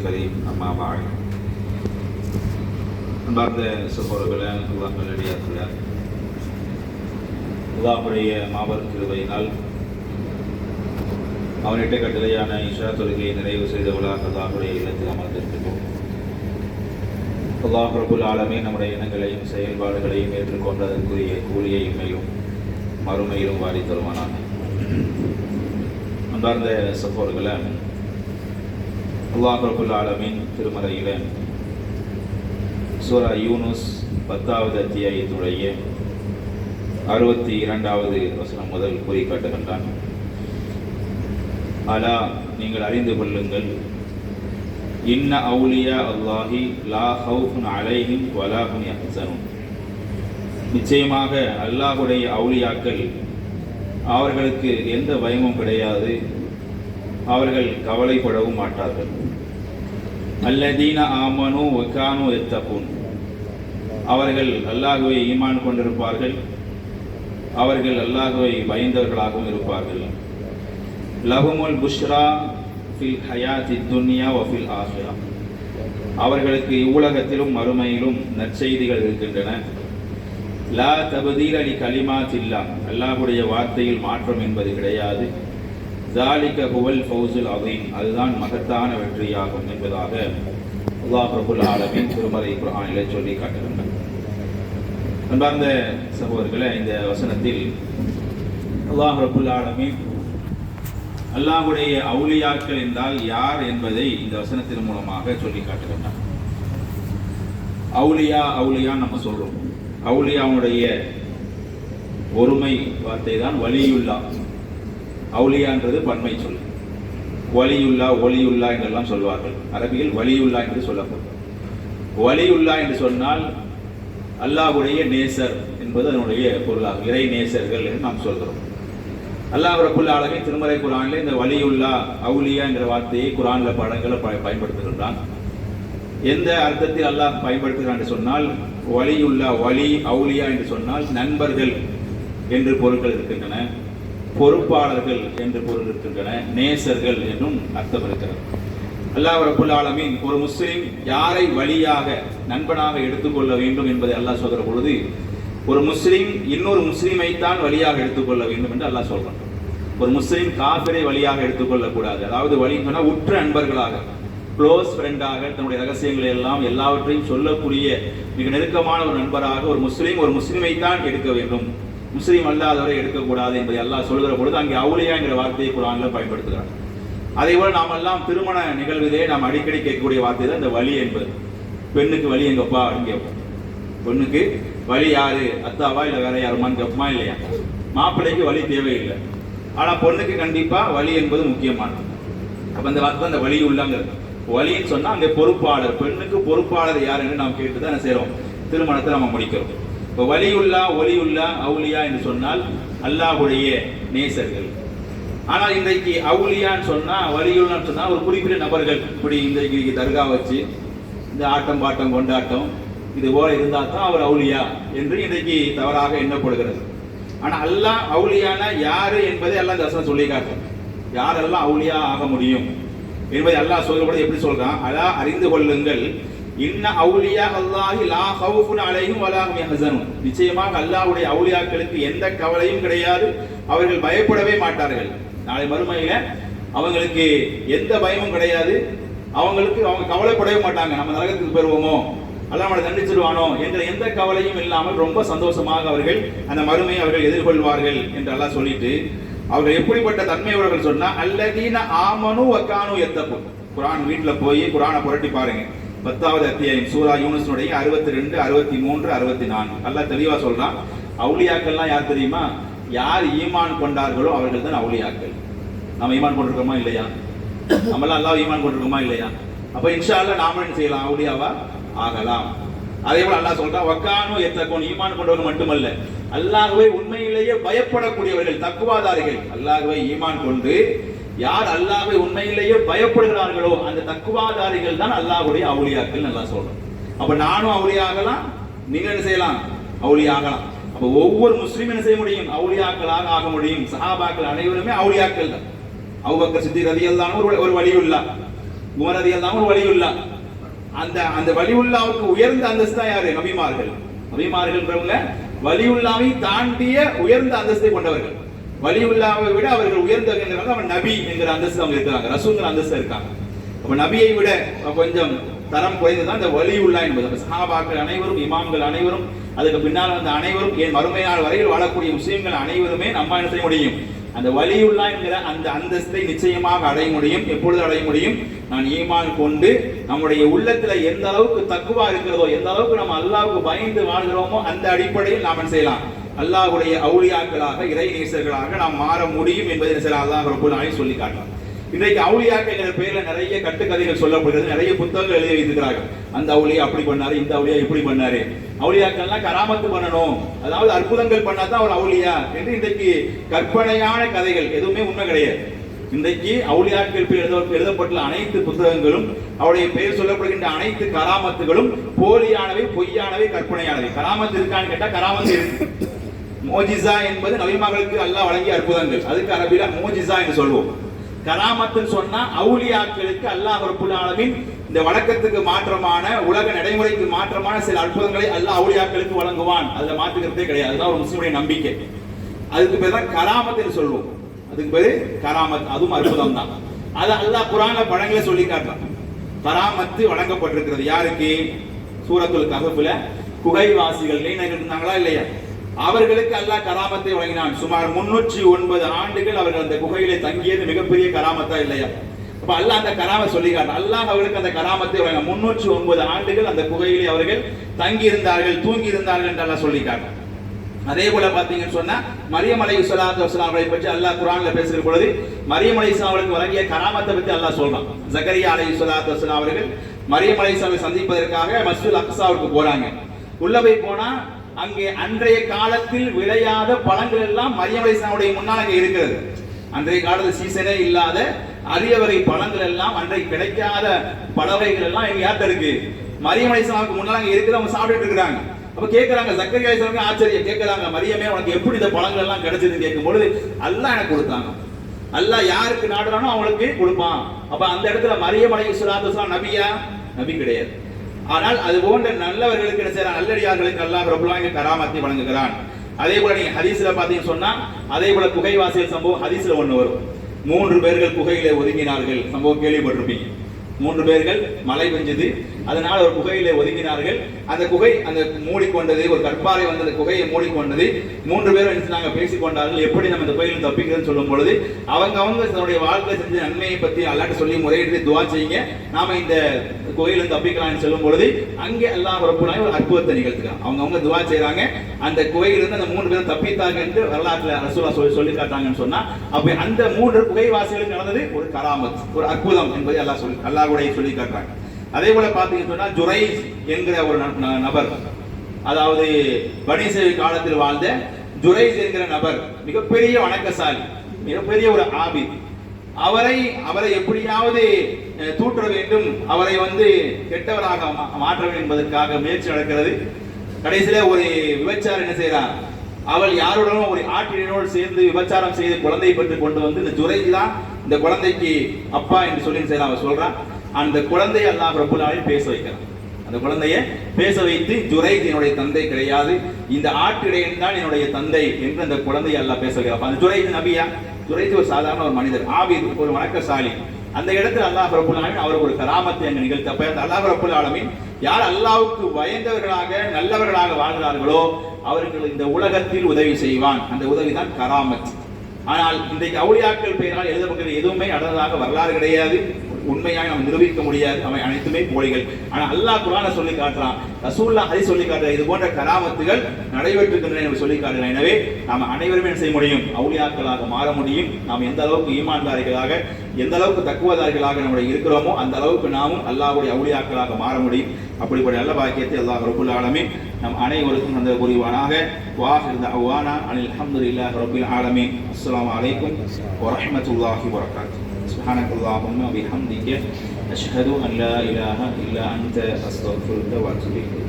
الكريم أما بعد அன்பார்ந்த சகோதரர்களே, அல்லாஹ் நல்லடியார்களே, அல்லாஹ்வுடைய மாபெரும் கிருபையினால் அவனிட்ட கட்டளையான இஷா தொழுகையை நிறைவு செய்தவர்களாக அல்லாஹ்வுடைய இல்லத்தில் அமர்ந்திருக்கிறோம். அல்லாஹ் ரப்புல் ஆலமீன் நம்முடைய எண்ணங்களையும் செயல்பாடுகளையும் ஏற்றுக்கொண்டதற்குரிய கூலியை இம்மையிலும் மறுமையிலும் வாரி தருவானாக. அன்பார்ந்த சகோதரர்களே, அல்லாஹ் ரப்புல் ஆலமீன் திருமறையில சூரா யூனுஸ் 10வது அத்தியாயத்துடைய 62வது வசனம் முதல் கூறி காட்டுகின்றான். அலா, நீங்கள் அறிந்து கொள்ளுங்கள், இன்ன அவுலியா அல்லாஹி லா ஹவுஃபுன் அலைஹிம் வலா ஹும் யஹ்சனூன். நிச்சயமாக அல்லாஹ்வுடைய அவுலியாக்கள், அவர்களுக்கு எந்த பயமும் கிடையாது, அவர்கள் கவலைப்படவும் மாட்டார்கள். அல்லதீன ஆமனு வகானு யத்தகூன். அவர்கள் அல்லாஹ்வை ஈமான் கொண்டிருப்பார்கள், அவர்கள் அல்லாஹ்வை பயந்தவர்களாகவும் இருப்பார்கள். லஹுமுல் புஷ்ரா ஃபில் ஹயாத்தி துன்யா வ ஃபில் ஆஹிரா. அவர்களுக்கு இவ்வுலகத்திலும் மறுமையிலும் நற்செய்திகள் இருக்கின்றன. லா தபதீல லி கலிமாத்தில்லாஹ். அல்லாஹ்வுடைய வார்த்தையில் மாற்றம் என்பது கிடையாது. ஸாலிக ஹுவல் ஃபௌஸுல் அதீம். அதுதான் மகத்தான வெற்றியாகும் என்பதாக அல்லாஹ் ரப்புல் ஆலமீன் திருமறை குர்ஆனிலே சொல்லி காட்டுகின்றார். அன்பார்ந்த சகோதரர்களே, இந்த வசனத்தில் அல்லாஹ் ரப்புல் ஆலமீன் அல்லாஹ்வுடைய அவுலியாக்கள் என்றால் யார் என்பதை இந்த வசனத்தின் மூலமாக சொல்லி காட்டுகின்றார். அவுலியா நம்ம சொல்றோம். அவுலியாவுடைய ஒருமை வார்த்தை தான் வலியுல்லா. அவுலியான்றது பன்மை சொல். வலியுல்லா, ஒலியுல்லா என்றெல்லாம் சொல்வார்கள். அரபியில் வலியுல்லா என்று சொல்லப்படும். வலியுல்லா என்று சொன்னால் அல்லாஹ்வுடைய நேசர் என்பது அதனுடைய பொருளாகும். இறை நேசர்கள் என்று நாம் சொல்கிறோம். அல்லாஹ் ரப்புல் ஆலமீன் திருமறை குர்ஆனில் இந்த வலியுல்லா, அவுலியா என்ற வார்த்தையை குர்ஆனில் படங்களை பயன்படுத்துகின்றான். எந்த அர்த்தத்தில் அல்லாஹ் பயன்படுத்துகிறான் என்று சொன்னால், வலியுல்லா, வலி, அவுலியா என்று சொன்னால் நண்பர்கள் என்று பொருட்கள் இருக்கின்றன, பொறுப்பாளர்கள் என்று பொருள் இருக்கின்றன, நேசர்கள் என்றும் அர்த்தம் இருக்கிறது. அல்லாஹ் ரப்புல் ஆலமீன் ஒரு முஸ்லிம் யாரை வலியாக நண்பனாக எடுத்துக்கொள்ள வேண்டும் என்பதை அல்லாஹ் சொல்கிற பொழுது, ஒரு முஸ்லிம் இன்னொரு முஸ்லிமை தான் வலியாக எடுத்துக்கொள்ள வேண்டும் என்று அல்லாஹ் சொல்றான். ஒரு முஸ்லிம் காஃபிரை வலியாக எடுத்துக்கொள்ளக்கூடாது. அதாவது வலின்னு சொன்னா உற்ற நண்பர்களாக, க்ளோஸ் ஃப்ரெண்டாக, தன்னுடைய ரகசியங்களை எல்லாம் எல்லாவற்றையும் சொல்லக்கூடிய மிக நெருக்கமான ஒரு நண்பராக ஒரு முஸ்லிமை தான் எடுக்க வேண்டும், முஸ்லீம் அல்லாதவரை எடுக்கக்கூடாது என்பதை அல்லாஹ் சொல்கிற பொழுது அங்கே அவுலியா என்கிற வார்த்தையை குர்ஆனில் பயன்படுத்துகிறார். அதே போல நாம் எல்லாம் திருமண நிகழ்விலே நாம் அடிக்கடி கேட்கக்கூடிய வார்த்தை தான் இந்த வலி என்பது. பெண்ணுக்கு வலி எங்கப்பா அப்படின்னு கேட்போம். பெண்ணுக்கு வலி யாரு, அத்தாவா இல்லை வேற யாருமான்னு கேட்போமா இல்லையா? மாப்பிள்ளைக்கு வலி தேவையில்லை, ஆனால் பொண்ணுக்கு கண்டிப்பா வலி என்பது முக்கியமானது. அப்ப அந்த வார்த்தை அந்த வலி உள்ளங்கிறது. வலின்னு சொன்னா அங்கே பொறுப்பாளர், பெண்ணுக்கு பொறுப்பாளர் யார் என்று நாம் கேட்டு தான் செய்றோம், திருமணத்தை நம்ம முடிக்கிறோம். இப்போ வலியுல்லா, ஒலியுல்லா, அவுலியா என்று சொன்னால் அல்லாஹ்வுடைய நேசர்கள். ஆனால் இன்றைக்கு அவுலியான்னு சொன்னா, வலியுல்லான்னு சொன்னா ஒரு குறிப்பிட்ட நபர்கள், இப்படி இன்றைக்கு தர்கா வச்சு இந்த ஆட்டம் பாட்டம் கொண்டாட்டம் இது போல இருந்தால் தான் அவர் அவுலியா என்று இன்றைக்கு தவறாக எண்ணப்படுகிறது. ஆனால் அல்லாஹ் அவுலியான யாரு என்பதை அல்லாஹ் இந்த வசனம் சொல்லி காட்டுறான். யாரெல்லாம் அவுலியா ஆக முடியும் என்பதை அல்லாஹ் சொல்லும்போது எப்படி சொல்றான்? அலா, அறிந்து கொள்ளுங்கள், இன்ன அவுலியா அல்லாஹி லா ஹவுஃபுன் அலைஹிம் வலா ஹும் யஹ்சனூன். நிச்சயமாக அல்லாஹ்வுடைய அவுலியாக்களுக்கு எந்த கவலையும் கிடையாது, அவர்கள் பயப்படவே மாட்டார்கள். நாளை மறுமையில அவங்களுக்கு எந்த பயமும் கிடையாது, அவங்க கவலைப்படவே மாட்டாங்க. நம்ம நரகத்துக்கு பெறுவோமோ, அல்லாஹ் நம்மளை தண்டிச்சிருவானோ என்ற எந்த கவலையும் இல்லாமல் ரொம்ப சந்தோஷமாக அவர்கள் அந்த மறுமையை அவர்கள் எதிர்கொள்வார்கள் என்று அல்லாஹ் சொல்லிட்டு, அவர்கள் எப்படிப்பட்ட தன்மையுள்ளவர்கள் சொன்னா, அல்லதீன ஆமனு வகானு யத்தகூன். குர்ஆன் வீட்டுல போய் குர்ஆனை புரட்டி பாருங்க. 10வது அத்தியாயம் சூரா யூனுஸ்னுடைய 62, 63, 64 அல்லாஹ் தெளிவா சொல்றான். அவுலியாக்கள்லாம் யார் தெரியுமா? யார் ஈமான் கொண்டார்களோ அவர்கள் தான் அவுலியாக்கள். நம்ம ஈமான் கொண்டிருக்கோமா இல்லையா? நம்மளாம் அல்லாஹ் ஈமான் கொண்டிருக்கோமா இல்லையா? அப்ப இன்ஷா அல்லாஹ் நாம என்ன செய்யலாம்? அவுலியாவா ஆகலாம். அதே போல அல்லாஹ் சொல்றான், வகானு யத்தகூன். ஈமான் கொண்டவர்கள் மட்டுமல்ல, அல்லாஹ்வை உண்மையிலேயே பயப்படக்கூடியவர்கள், தக்வாதாரிகள். அல்லாஹ்வை ஈமான் கொண்டு யார் அல்லாஹ்வை உண்மையிலேயே பயப்படுகிறார்களோ அந்த தக்வாதாரிகள் தான் அல்லாஹ்வுடைய அவுலியாக்கள் அல்லாஹ் சொல்றான். அப்ப நானும் அவுலியா ஆகலாம், நீங்க என்ன செய்யலாம்? அவுலியா ஆகலாம். அப்ப ஒவ்வொரு முஸ்லிம் என்ன செய்ய முடியும்? அவுலியாக்களாக ஆக முடியும். சஹாபாக்கள் அனைவருமே அவுலியாக்கள் தான். அபூபக்கர் சித்திக் ரலியல்லாஹு அன்ஹு ஒரு வலியுல்லா, உமர் ரலியல்லாஹு அன்ஹு வலியுல்லா. அந்த அந்த வலியுல்லாவுக்கு உயர்ந்த அந்தஸ்து தான் யாரு? நபிமார்கள். நபிமார்கள்ன்றவங்க வலியுல்லாவை தாண்டிய உயர்ந்த அந்தஸ்தை கொண்டவர்கள். வலியுல்லாவை விட அவர்கள் உயர்ந்தவங்க, அவன் நபி என்கிற அந்தஸ்து அவங்க இருக்கிறாங்க, ரசூல்ங்கிற அந்தஸ்து இருக்காங்க. அப்ப நபியை விட கொஞ்சம் தரம் குறைந்துதான் இந்த வலியுல்லா என்பது. சஹாபாக்கள் அனைவரும், இமாம்கள் அனைவரும், அதுக்கு பின்னால் வந்த அனைவரும், என் மறுமை நாள் வரையில் வாழக்கூடிய முஸ்லிம்கள் அனைவருமே நம்ம என்ன செய்ய முடியும்? அந்த வலியுல்லா என்கிற அந்த அந்தஸ்தை நிச்சயமாக அடைய முடியும். எப்பொழுது அடைய முடியும்? நான் ஈமான் கொண்டு நம்முடைய உள்ளத்துல எந்த அளவுக்கு தக்குவா இருக்கிறதோ, எந்த அளவுக்கு நம்ம அல்லாஹ்வுக்கு பயந்து வாழ்கிறோமோ, அந்த அடிப்படையில் நாம் என்ன செய்யலாம்? அல்லாஹ்வுடைய அவுலியாக்களாக, இறை நேசர்களாக நாம் மாற முடியும் என்பதை சில அல்லாஹ் ரப்பல் ஆலமீன் சொல்லி காட்டலாம். இன்றைக்கு அவுலியாக்கள் என்ற பெயர்ல நிறைய கட்டுக்கதைகள் சொல்லப்படுகிறது, நிறைய புத்தகங்கள் எழுதி வைத்திருக்கிறார்கள். அந்த அவுலியா அப்படி பண்ணாரு, இந்த அவுலியா இப்படி பண்ணாரு. அவுலியாக்கள்லாம் கராமத்து பண்ணணும், அதாவது அற்புதங்கள் பண்ணாதான் ஒரு அவுலியா என்று இன்றைக்கு கற்பனையான கதைகள், எதுவுமே உண்மை கிடையாது. இன்றைக்கு அவுலியாக்கள் எழுதப்பட்டுள்ள அனைத்து புத்தகங்களும், அவருடைய பெயர் சொல்லப்படுகின்ற அனைத்து கராமத்துகளும் போலியானவை, பொய்யானவை, கற்பனையானவை. கராமத்து இருக்கான்னு கேட்டா கராமத்து இருக்கு. மோஜிசா என்பது நபிமார்களுக்கு அல்லாஹ் வழங்கிய அற்புதங்கள், அதுக்கு அரபில மோஜிசா என்று சொல்வோம். கராமத்துன்னு சொன்னா அவுலியாக்களுக்கு அல்லாஹ் ரப்பல் ஆலமீன் இந்த வழக்கத்துக்கு மாற்றமான, உலக நடைமுறைக்கு மாற்றமான சில அற்புதங்களை அல்லாஹ் அவுலியாக்களுக்கு வழங்குவான். அதுல மாற்றுக்கிறதே கிடையாது. அதுதான் ஒரு முஸ்லிமுடைய நம்பிக்கை. அதுக்கு பேர் தான் கராமத் என்று சொல்வோம். அதுக்கு பேரு கராமத், அதுவும் அற்புதம் தான். அது அல்லாஹ் குர்ஆன்ல படங்களை சொல்லி காட்டுறான். கராமத்து வழங்கப்பட்டிருக்கிறது யாருக்கு? சூரத்துல் கஹ்ஃப்ல குகைவாசிகள் இருந்தாங்களா இல்லையா, அவர்களுக்கு அல்லாஹ் கராமத்தை வழங்கினான். சுமார் 309 ஆண்டுகள் அவர்கள் அந்த குகையிலே தங்கியது மிகப்பெரிய கராமத்தா இல்லையா? அப்ப அல்லாஹ் அந்த கராமத்தை சொல்லி காட்டான். அல்லாஹ் அவர்களுக்கு அந்த கராமத்தை வழங்க 309 ஆண்டுகள் அந்த குகையிலே அவர்கள் தங்கி இருந்தார்கள், தூங்கி இருந்தார்கள் என்று அல்லாஹ் சொல்லி காட்டான். அதே போல பாத்தீங்கன்னு சொன்னா மரியம் அலைஹிஸ்ஸலாத்து வஸ்ஸலாம் அவர்களை பற்றி அல்லாஹ் குர்ஆன்ல பேசுகிற பொழுது மரியம் அலைஹிஸ்ஸலாம் அவர்களுக்கு வழங்கிய கராமத்தை பற்றி அல்லாஹ் சொல்றான். ஜக்கரியா அலைஹிஸ்ஸலாத்து வஸ்ஸலாம் அவர்கள் மரியம் அலைஹிஸ்ஸலாமை சந்திப்பதற்காக மஸ்ஜிதுல் அக்ஸாவுக்கு போறாங்க. உள்ள போய் போனா அங்கே அன்றைய காலத்தில் விளையாத பழங்கள் எல்லாம் மரியம் அலைஹிஸ்ஸலாமுடைய முன்னால் அங்கே இருக்கிறது. அன்றைய காலத்தில் சீசனே இல்லாத அரிய வகை பழங்கள் எல்லாம், அன்றைக்கு கிடைக்காத பழ வகைகள் எல்லாம் எங்க யார்ட்ட இருக்கு? மரியம் அலைஹிஸ்ஸலாமுக்கு முன்னால் அங்கே இருக்குது. அவங்க சாப்பிட்டுட்டு இருக்காங்க. அப்ப கேட்கறாங்க, ஜக்கரியா அலைஹிஸ்ஸலாம் ஆச்சரியம் கேட்கறாங்க, மரியமே உனக்கு எப்படி இந்த பழங்கள் எல்லாம் கிடைச்சதுன்னு கேட்கும் பொழுது அல்லாஹ் எனக்கு கொடுத்தாங்க. அல்லாஹ் யாருக்கு நாடுறானோ அவங்களுக்கு கொடுப்பான். அப்ப அந்த இடத்துல மரியம் அலைஹிஸ்ஸலாத்து வஸ்ஸலாம் நபியா? நபி கிடையாது. ஆனால் அது போன்ற நல்லவர்களுக்கு என்ன செய்யறான்? நல்லடியார்களுக்கு அல்லாஹ் ரப்பல் ஆலமீன் கராமத்தை வழங்குகிறான். அதே போல நீங்க ஹதீஸ்ல பாத்தீங்கன்னு சொன்னா, அதே போல குகைவாசிகள் சம்பவம் ஹதீஸ்ல ஒண்ணு வரும். 3 பேர்கள் குகையிலே ஒதுங்கினார்கள், சம்பவம் கேள்விப்பட்டிருப்பீங்க. 3 பேர்கள், மழை பெஞ்சது, அதனால ஒரு குகையிலே ஒதுங்கினார்கள். அந்த குகை அந்த மூடிக்கொண்டது, ஒரு கற்பாறை வந்து அந்த குகையை மூடிக்கொண்டது. 3 பேரும் என்ன நாங்க பேசிக் கொண்டார்கள், எப்படி நம்ம இந்த குகையில் தப்பிக்கிறதுன்னு சொல்லும் பொழுது அவங்க தன்னுடைய வாழ்க்கை செஞ்ச நன்மையை பத்தி அல்லாஹ்ட்ட சொல்லி முறையிட்டு துஆ செய்யுங்க, நாம இந்த கோயிலிருந்து தப்பிக்கலாம்னு சொல்லும் பொழுது அங்கே அல்லாஹ் ரப்பல் ஆலமீன் ஒரு அற்புதத்தை நிகழ்த்துறான். அவங்க துஆ செய்றாங்க, அந்த குகையிலிருந்து அந்த 3 பேரும் தப்பித்தாங்க என்று வரலாற்றுல ரசூலுல்லாஹ் சொல்லி காட்டாங்கன்னு சொன்னா, அப்ப அந்த 3 குகைவாசிகளுக்கு நடந்தது ஒரு கராமத், ஒரு அற்புதம் என்பதை அல்லாஹ்வுடைய சொல்லி காட்டுறாங்க. அதே போல பாத்தீங்கன்னு சொன்னா ஜுரைஜ் என்கிற ஒரு நபர், அதாவது பனி இஸ்ராயீல் காலத்தில் வாழ்ந்த ஜுரைஜ் என்கிற நபர் மிகப்பெரிய வணக்கசாலி, மிகப்பெரிய ஒரு ஆபித். அவரை எப்படியாவது தூற்ற வேண்டும், அவரை வந்து கெட்டவராக மாற்ற வேண்டும் என்பதற்காக முயற்சி நடக்கிறது. கடைசியில ஒரு விபச்சாரம் என்ன செய்யறார், அவள் யாருடனும் ஒரு ஆட்டினோடு சேர்ந்து விபச்சாரம் செய்து குழந்தையை பெற்று கொண்டு வந்து இந்த ஜுரைஜ் தான் இந்த குழந்தைக்கு அப்பா என்று சொல்லி அவன் சொல்றான். அந்த குழந்தையை அல்லாஹ் ரப்பல் ஆலமீன் பேச வைக்கிறான். அந்த குழந்தையை பேச வைத்து ஜுரைஜ் என்னுடைய தந்தை கிடையாது, இந்த ஆட்டிடையன் தான் என்னுடைய தந்தை என்று அந்த குழந்தையை அல்லாஹ் பேச வைக்கிறான். அந்த ஜுரைஜ் நபியா? ஜுரைஜ் ஒரு சாதாரண ஒரு மனிதர், ஆபீத், ஒரு வணக்கசாலி. அந்த இடத்துல அல்லாஹ் ரப்பல் ஆலமீன் அவருக்கு ஒரு கராமத்தை அங்கு நிகழ்த்தப்ப அல்லாஹ் ரப்பல் ஆலமீன் யார் அல்லாஹ்வுக்கு பயந்தவர்களாக நல்லவர்களாக வாழ்கிறார்களோ அவர்கள் இந்த உலகத்தில் உதவி செய்வான். அந்த உதவி தான் கராமத். ஆனால் இன்றைக்கு அவுலியாக்கள் பெயரால் எழுதப்பட்ட எதுவுமே நடந்ததாக வரலாறு கிடையாது, உண்மையாக நம்ம நிரூபிக்க முடியாது, அவை அனைத்துமே போலிகள். ஆனால் அல்லாஹ் குர்ஆனை சொல்லி காட்டுறான், ரசூலுல்லாஹ் ஹதீஸ் சொல்லி காட்டுறான், இது போன்ற கராமத்துகள் நடைபெற்றிருக்கின்றன என்று சொல்லி காட்டுறான். எனவே நாம் அனைவருமே என்ன செய்ய முடியும்? அவுலியாக்களாக மாற முடியும். நாம் எந்த அளவுக்கு ஈமான்தாரிகளாக, எந்த அளவுக்கு தக்குவதாரிகளாக நம்முடைய இருக்கிறோமோ அந்த அளவுக்கு நாமும் அல்லாஹ்வுடைய அவுலியாக்களாக மாற முடியும். அப்படிப்பட்ட நல்ல பாக்கியத்தை அல்லாஹ் ரப்பல் ஆலமீன் நம் அனைவருக்கும் தந்த புரிவானாக. வாஹிர் தஅவானா அனில் ஹம்துலில்லாஹி ரப்பில் ஆலமீன். அஸ்ஸலாமு அலைக்கும் வரஹ்மத்துல்லாஹி வபரகாத்துஹு. سبحانك اللهم وبحمدك أشهد أن لا إله إلا أنت أستغفرك وأتوب إليك.